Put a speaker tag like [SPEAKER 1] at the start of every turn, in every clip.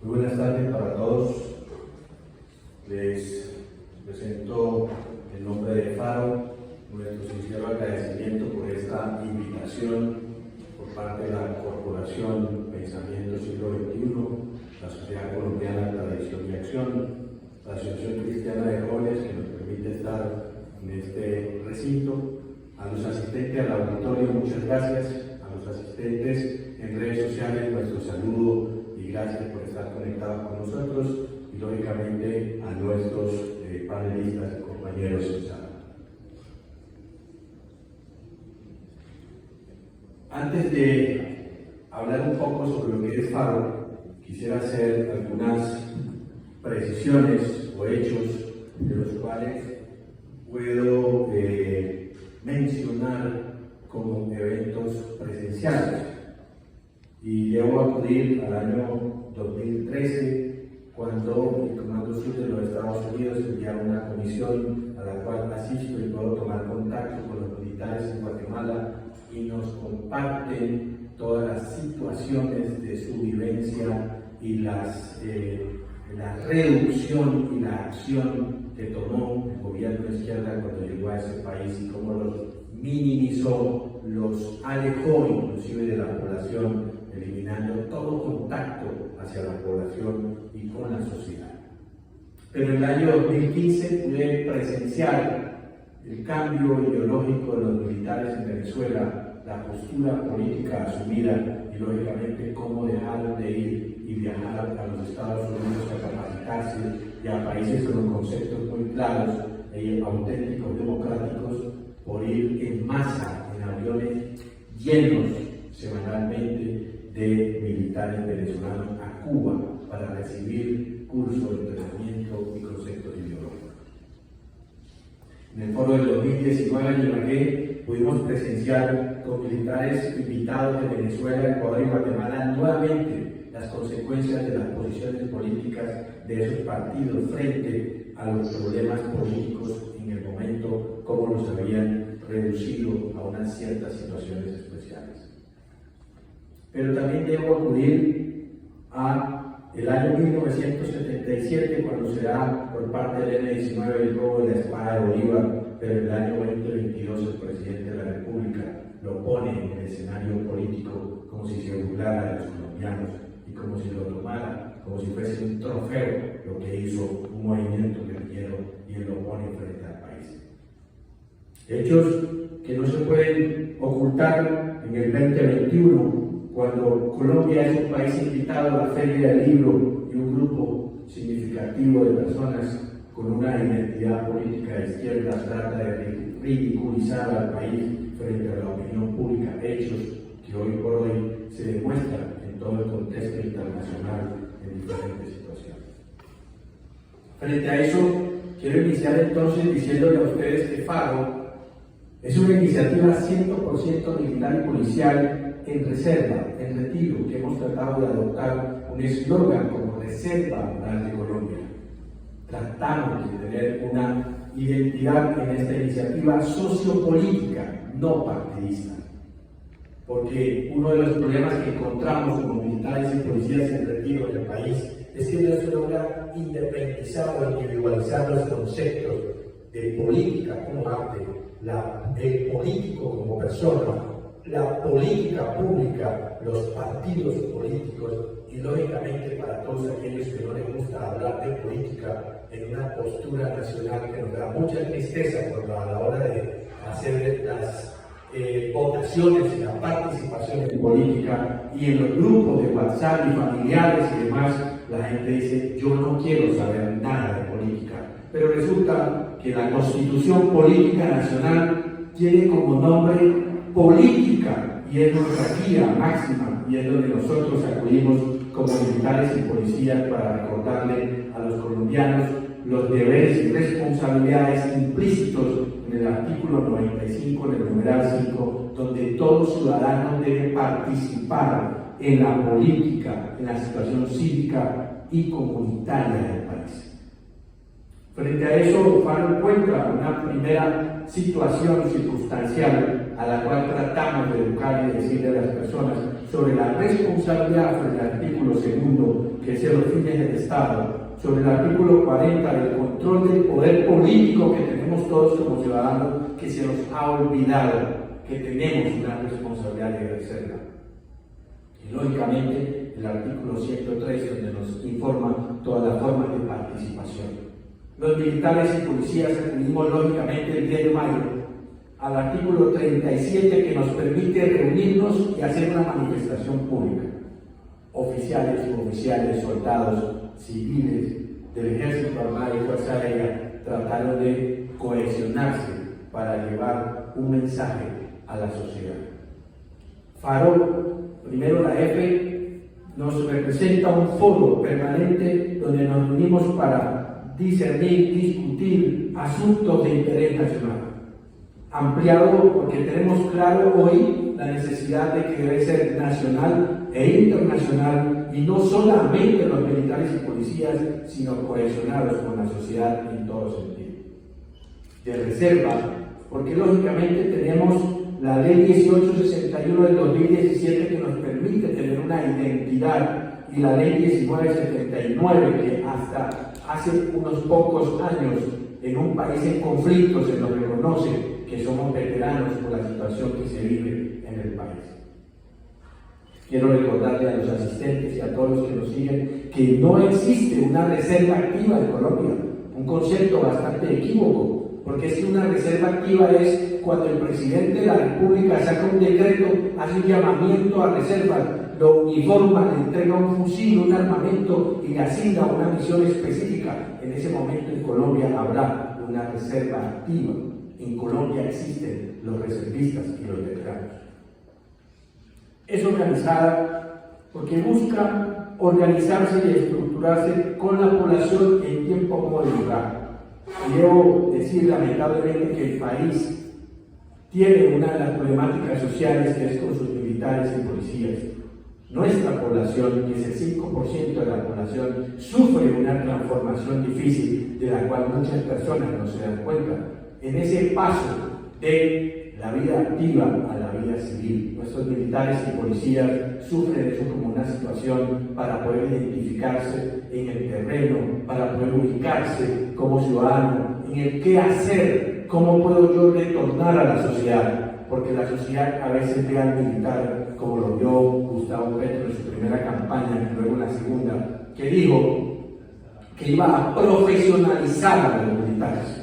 [SPEAKER 1] Muy buenas tardes para todos. Les presento en nombre de FARO nuestro sincero agradecimiento por esta invitación por parte de la Corporación Pensamiento Siglo XXI, la Sociedad Colombiana de Tradición y Acción, la Asociación Cristiana de Jóvenes, que nos permite estar en este recinto, a los asistentes al auditorio, muchas gracias, a los asistentes en redes sociales, nuestro saludo y gracias por estar conectados con nosotros, y lógicamente a nuestros panelistas y compañeros en sala. Antes de hablar un poco sobre lo que es FARO, quisiera hacer algunas precisiones o hechos de los cuales puedo mencionar como eventos presenciales. Y debo acudir al año 2013, cuando el Comando Sur de los Estados Unidos envía una comisión a la cual asisto y puedo tomar contacto con los militares en Guatemala y nos comparten todas las situaciones de su vivencia y la reducción y la acción que tomó el gobierno de izquierda cuando llegó a ese país y cómo los minimizó, los alejó inclusive de la población, eliminando todo contacto hacia la población y con la sociedad. Pero en el año 2015 pude presenciar el cambio ideológico de los militares en Venezuela, la postura política asumida y lógicamente cómo dejaron de ir y viajar a los Estados Unidos a capacitarse y a países con conceptos muy claros e auténticos democráticos por ir en masa en aviones llenos semanalmente de militares venezolanos a Cuba para recibir cursos de entrenamiento y conceptos ideológicos. En el foro del 2019 en Ibagué pudimos presenciar con militares invitados de Venezuela, Ecuador y Guatemala nuevamente las consecuencias de las posiciones políticas de esos partidos frente a los problemas políticos en el momento, cómo los habían reducido a unas ciertas situaciones especiales. Pero también debo acudir a el año 1977, cuando se da por parte del N-19 el robo de la espada de Bolívar, pero en el año 2022 el presidente de la República lo pone en el escenario político como si se burlara de los colombianos y como si lo tomara, como si fuese un trofeo lo que hizo un movimiento guerrillero, y él lo pone frente al país. Hechos que no se pueden ocultar en el 2021, cuando Colombia es un país invitado a la Feria del Libro y un grupo significativo de personas con una identidad política de izquierda trata de ridiculizar al país frente a la opinión pública, hechos que hoy por hoy se demuestran en todo el contexto internacional en diferentes situaciones. Frente a eso, quiero iniciar entonces diciéndole a ustedes que FARO es una iniciativa 100% militar y policial en reserva, en retiro, que hemos tratado de adoptar un eslogan como Reserva Rural de Colombia. Tratamos de tener una identidad en esta iniciativa sociopolítica, no partidista. Porque uno de los problemas que encontramos como militares y policías en retiro en el país es que no se logra independizar o individualizar los conceptos de política como arte, el político como persona, la política pública, los partidos políticos y lógicamente para todos aquellos que no les gusta hablar de política en una postura nacional que nos da mucha tristeza cuando a la hora de hacer las votaciones y la participación en política y en los grupos de WhatsApp y familiares y demás, la gente dice: yo no quiero saber nada de política. Pero resulta que la Constitución Política Nacional tiene como nombre política y es nuestra guía máxima, y es donde nosotros acudimos como militares y policías para recordarle a los colombianos los deberes y responsabilidades implícitos en el artículo 95 del numeral 5, donde todo ciudadano debe participar en la política, en la situación cívica y comunitaria del país. Frente a eso, FARO encuentra una primera situación circunstancial a la cual tratamos de educar y decirle a las personas sobre la responsabilidad frente al artículo 2, que es de los fines del Estado, sobre el artículo 40 del control del poder político que tenemos todos como ciudadanos, que se nos ha olvidado que tenemos una responsabilidad de ejercerla. Y lógicamente el artículo 103, donde nos informa todas las formas de participación. Los militares y policías acudimos lógicamente el 10 de mayo al artículo 37, que nos permite reunirnos y hacer una manifestación pública. Oficiales, suboficiales, soldados, civiles del Ejército Armado y Fuerza Aérea trataron de cohesionarse para llevar un mensaje a la sociedad. Farol, primero la F, nos representa un foro permanente donde nos reunimos para discernir, discutir asuntos de interés nacional. Ampliado porque tenemos claro hoy la necesidad de que debe ser nacional e internacional, y no solamente los militares y policías, sino cohesionados con la sociedad en todo sentido. De reserva, porque lógicamente tenemos la Ley 1861 del 2017 que nos permite tener una identidad, y la Ley 1979 que hasta hace unos pocos años en un país en conflicto se nos reconoce que somos veteranos por la situación que se vive en el país. Quiero recordarle a los asistentes y a todos los que nos siguen que no existe una reserva activa en Colombia, un concepto bastante equívoco, porque es que una reserva activa es cuando el presidente de la República saca un decreto, hace un llamamiento a reservas, lo uniforma, le entrega un fusil, un armamento y le asigna una misión específica. En ese momento en Colombia habrá una reserva activa. En Colombia existen los reservistas y los veteranos. Es organizada porque busca organizarse y estructurarse con la población en tiempo, modo y lugar. Y debo decir lamentablemente que el país tiene una de las problemáticas sociales, que es con sus militares y policías. Nuestra población, que es el 5% de la población, sufre una transformación difícil de la cual muchas personas no se dan cuenta. En ese paso de la vida activa a la vida civil, nuestros militares y policías sufren eso como una situación para poder identificarse en el terreno, para poder ubicarse como ciudadano, en el qué hacer, cómo puedo yo retornar a la sociedad, porque la sociedad a veces ve al militar como lo vio Gustavo Petro en su primera campaña y luego en la segunda, que dijo que iba a profesionalizar a los militares.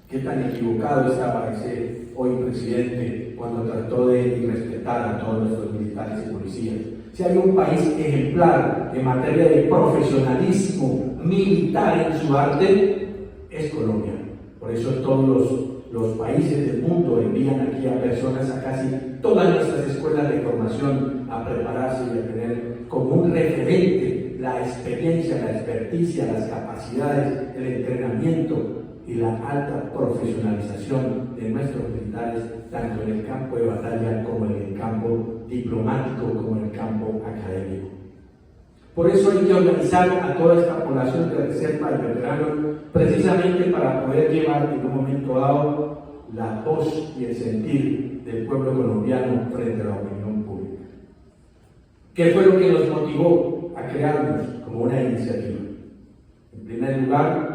[SPEAKER 1] Qué tan equivocado estaba ese hoy presidente cuando trató de irrespetar a todos nuestros militares y policías. Si hay un país ejemplar en materia de profesionalismo militar en su arte, es Colombia. Por eso todos los países del mundo envían aquí a personas a casi todas nuestras escuelas de formación a prepararse y a tener como un referente la experiencia, la experticia, las capacidades, el entrenamiento y la alta profesionalización de nuestros militares, tanto en el campo de batalla como en el campo diplomático, como en el campo académico. Por eso hay que organizar a toda esta población de reserva de veteranos, precisamente para poder llevar en un momento dado la voz y el sentir del pueblo colombiano frente a la opinión pública. ¿Qué fue lo que nos motivó a crearnos como una iniciativa? En primer lugar,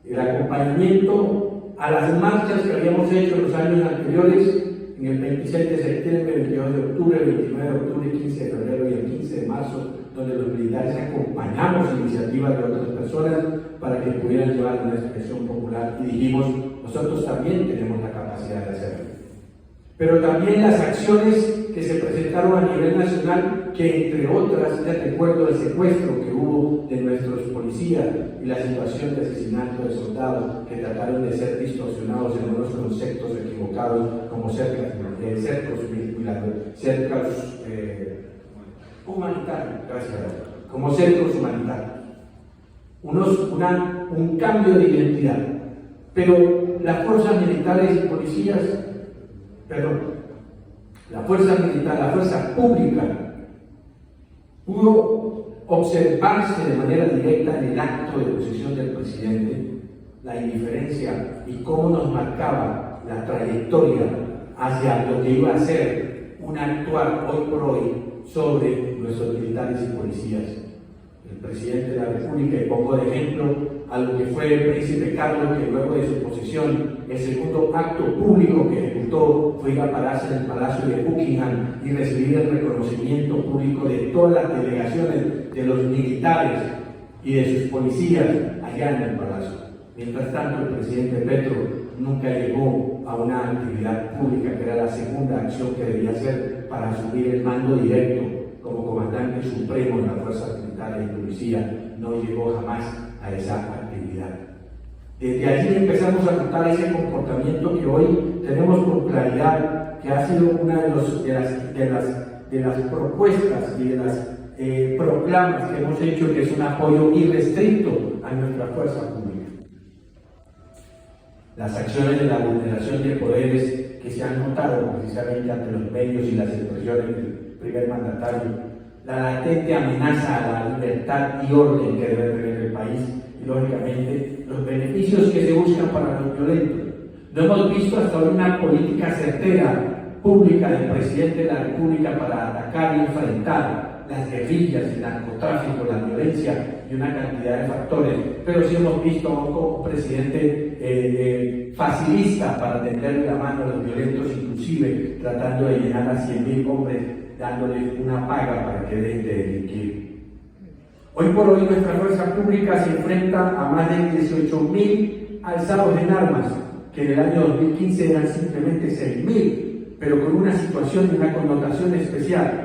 [SPEAKER 1] el acompañamiento a las marchas que habíamos hecho en los años anteriores, en el 26 de septiembre, 22 de octubre, 29 de octubre, 15 de febrero y el 15 de marzo, donde los militares acompañamos iniciativas de otras personas para que pudieran llevar una expresión popular, y dijimos, nosotros también tenemos la capacidad de hacerlo. Pero también las acciones que se presentaron a nivel nacional, que entre otras, les recuerdo el secuestro que hubo de nuestros policías y la situación de asesinato de soldados que trataron de ser distorsionados en unos conceptos equivocados como cercos humanitarios, gracias, como cercos humanitarios. Un cambio de identidad. Pero las fuerzas militares y policías, la fuerza pública pudo observarse de manera directa en el acto de posesión del presidente la indiferencia y cómo nos marcaba la trayectoria hacia lo que iba a ser un actuar hoy por hoy sobre nuestros militares y policías. El presidente de la República, y pongo de ejemplo a lo que fue el príncipe Carlos, que luego de su posesión, el segundo acto público que ejecutó fue ir a pararse en el Palacio de Buckingham y recibir el reconocimiento público de todas las delegaciones de los militares y de sus policías allá en el Palacio. Mientras tanto, el presidente Petro nunca llegó a una actividad pública, que era la segunda acción que debía hacer para asumir el mando directo como comandante supremo de las fuerzas militares y policía. No llegó jamás a esa actividad. Desde allí empezamos a notar ese comportamiento que hoy tenemos con claridad, que ha sido una de las propuestas y de las proclamas que hemos hecho, que es un apoyo irrestricto a nuestra fuerza pública. Las acciones de la vulneración de poderes que se han notado precisamente ante los medios y las expresiones del primer mandatario, la latente amenaza a la libertad y orden que debe tener el país y, lógicamente, los beneficios que se buscan para los violentos. No hemos visto hasta hoy una política certera, pública, del presidente de la República para atacar y enfrentar las guerrillas, el narcotráfico, la violencia y una cantidad de factores, pero sí hemos visto a un presidente facilista para tenderle la mano a los violentos, inclusive tratando de llenar a 100.000 hombres, dándoles una paga para que dejen de delinquir. Hoy por hoy nuestra fuerza pública se enfrenta a más de 18.000 alzados en armas, que en el año 2015 eran simplemente 6.000, pero con una situación y una connotación especial,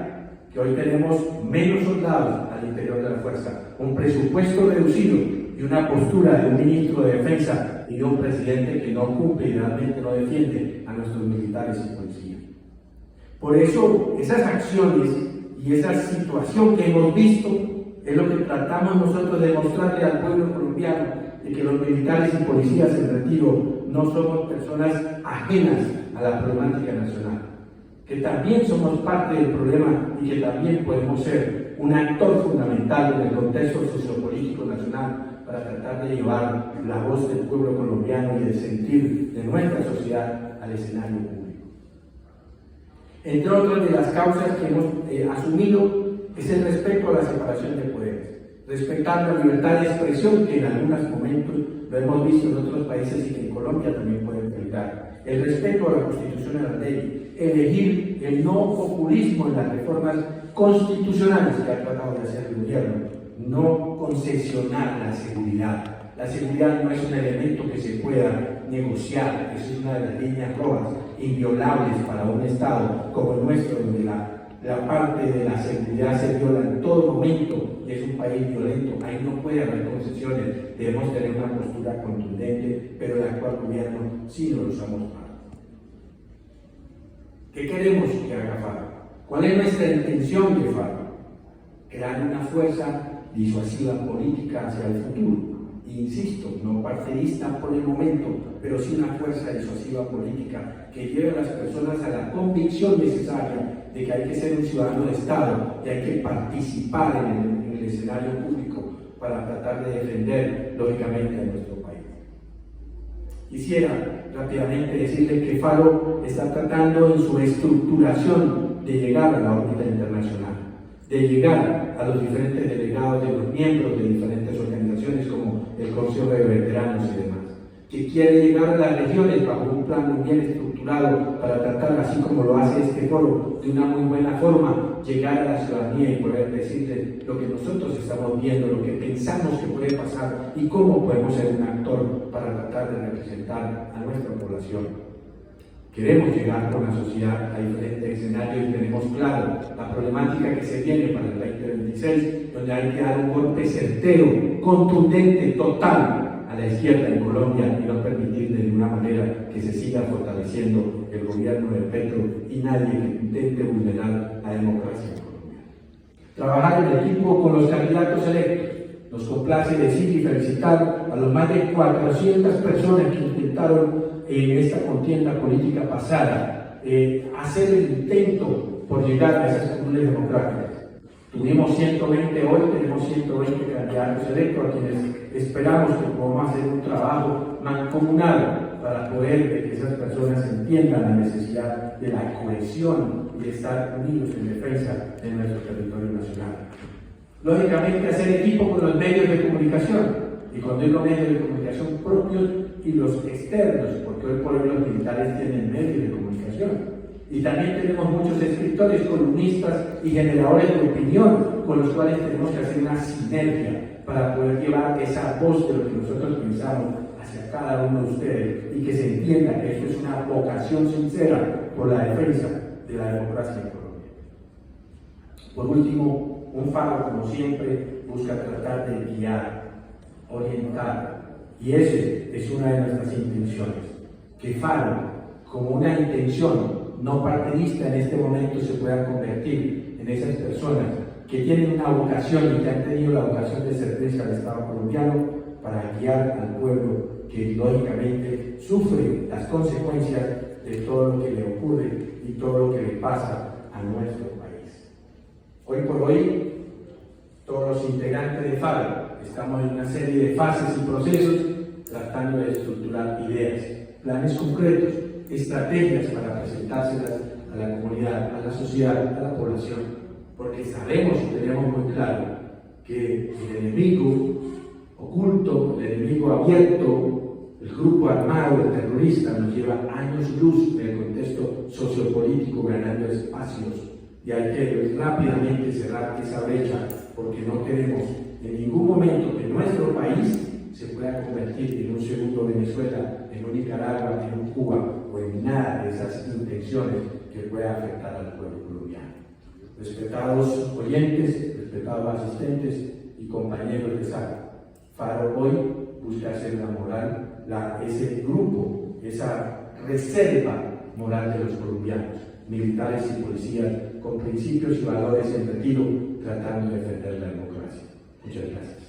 [SPEAKER 1] que hoy tenemos menos soldados al interior de la fuerza, un presupuesto reducido y una postura de un ministro de Defensa y de un presidente que no cumple y realmente no defiende a nuestros militares y policías. Por eso, esas acciones y esa situación que hemos visto es lo que tratamos nosotros de mostrarle al pueblo colombiano, de que los militares y policías en retiro no somos personas ajenas a la problemática nacional, que también somos parte del problema y que también podemos ser un actor fundamental en el contexto sociopolítico nacional para tratar de llevar la voz del pueblo colombiano y el sentir de nuestra sociedad al escenario público. Entre otras de las causas que hemos asumido es el respeto a la separación de poderes, respetando la libertad de expresión, que en algunos momentos lo hemos visto en otros países y que en Colombia también puede enfrentar, el respeto a la Constitución y a la ley, elegir el no populismo en las reformas constitucionales que ha tratado de hacer el gobierno, no concesionar la seguridad. La seguridad no es un elemento que se pueda negociar, es una de las líneas rojas inviolables para un Estado como el nuestro, donde la parte de la seguridad se viola en todo momento y es un país violento. Ahí no puede haber concesiones, debemos tener una postura contundente, pero el actual gobierno sí nos lo ha mostrado. ¿Qué queremos que haga FARC? ¿Cuál es nuestra intención de FARC? Crear una fuerza disuasiva política hacia el futuro. Insisto, no partidista por el momento, pero sí una fuerza disuasiva política que lleve a las personas a la convicción necesaria de que hay que ser un ciudadano de Estado y hay que participar en el escenario público para tratar de defender, lógicamente, a nuestro país. Quisiera rápidamente decirles que FARO está tratando en su estructuración de llegar a la órbita internacional, de llegar a los diferentes delegados de los miembros de diferentes organizaciones como el Consejo de Veteranos y demás, que quiere llegar a las regiones bajo un plan muy bien estructurado para tratar, así como lo hace este foro, de una muy buena forma, llegar a la ciudadanía y poder decirle lo que nosotros estamos viendo, lo que pensamos que puede pasar y cómo podemos ser un actor para tratar de representar a nuestra población. Queremos llegar con la sociedad a diferentes escenarios y tenemos claro la problemática que se viene para el 2026, donde hay que dar un golpe certero, contundente, total a la izquierda en Colombia y no permitir de ninguna manera que se siga fortaleciendo el gobierno de Petro y nadie que intente vulnerar la democracia en Colombia. Trabajar en equipo con los candidatos electos. Nos complace decir y felicitar a los más de 400 personas que intentaron en esta contienda política pasada hacer el intento por llegar a esas comunes democráticas. Tuvimos 120 hoy, tenemos 120 candidatos electos a quienes esperamos que podamos hacer un trabajo mancomunado para poder que esas personas entiendan la necesidad de la cohesión y estar unidos en defensa de nuestro territorio nacional. Lógicamente, hacer equipo con los medios de comunicación, y cuando digo medios de comunicación propios y los externos, porque hoy por hoy los militares tienen medios de comunicación. Y también tenemos muchos escritores, columnistas y generadores de opinión con los cuales tenemos que hacer una sinergia para poder llevar esa voz de lo que nosotros pensamos hacia cada uno de ustedes y que se entienda que esto es una vocación sincera por la defensa de la democracia en Colombia. Por último, un faro, como siempre, busca tratar de guiar, orientar, y esa es una de nuestras intenciones, que Faro, como una intención no partidista en este momento, se pueda convertir en esas personas que tienen una vocación y que han tenido la vocación de servicio al Estado colombiano para guiar al pueblo que lógicamente sufre las consecuencias de todo lo que le ocurre y todo lo que le pasa a nuestro país. Hoy por hoy, todos los integrantes de Faro estamos en una serie de fases y procesos tratando de estructurar ideas, planes concretos, estrategias para presentárselas a la comunidad, a la sociedad, a la población, porque sabemos y tenemos muy claro que el enemigo oculto, el enemigo abierto, el grupo armado, el terrorista, nos lleva años luz en el contexto sociopolítico, ganando espacios, y hay que rápidamente cerrar esa brecha, porque no queremos en ningún momento que nuestro país se pueda convertir en un segundo Venezuela, en un Nicaragua, en un Cuba o en nada de esas intenciones que pueda afectar al pueblo colombiano. Respetados oyentes, respetados asistentes y compañeros de SAC, Faro hoy busca hacer la moral, ese grupo, esa reserva moral de los colombianos, militares y policías, con principios y valores en retiro, tratando de defender la democracia. Muchas gracias.